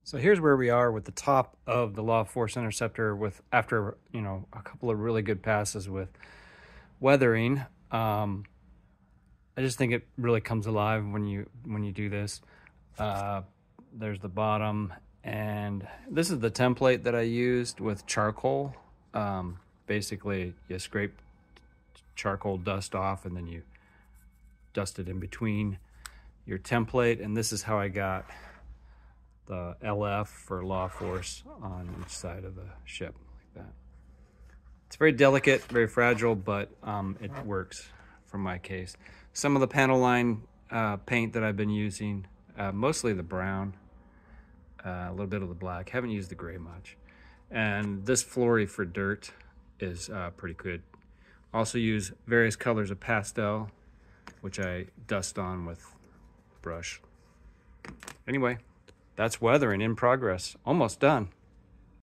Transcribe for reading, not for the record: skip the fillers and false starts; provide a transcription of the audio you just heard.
So here's where we are with the top of the Law Force Interceptor after, a couple of really good passes with weathering. I just think it really comes alive when you do this. There's the bottom, and this is the template that I used with charcoal. Basically, you scrape charcoal dust off and then you dust it in between your template, and this is how I got the LF for Law Force on each side of the ship, like that. It's very delicate, very fragile, but it works for my case. Some of the panel line paint that I've been using, mostly the brown, a little bit of the black. Haven't used the gray much. And this Flory for dirt is pretty good. Also use various colors of pastel, which I dust on with brush. Anyway, that's weathering in progress. Almost done.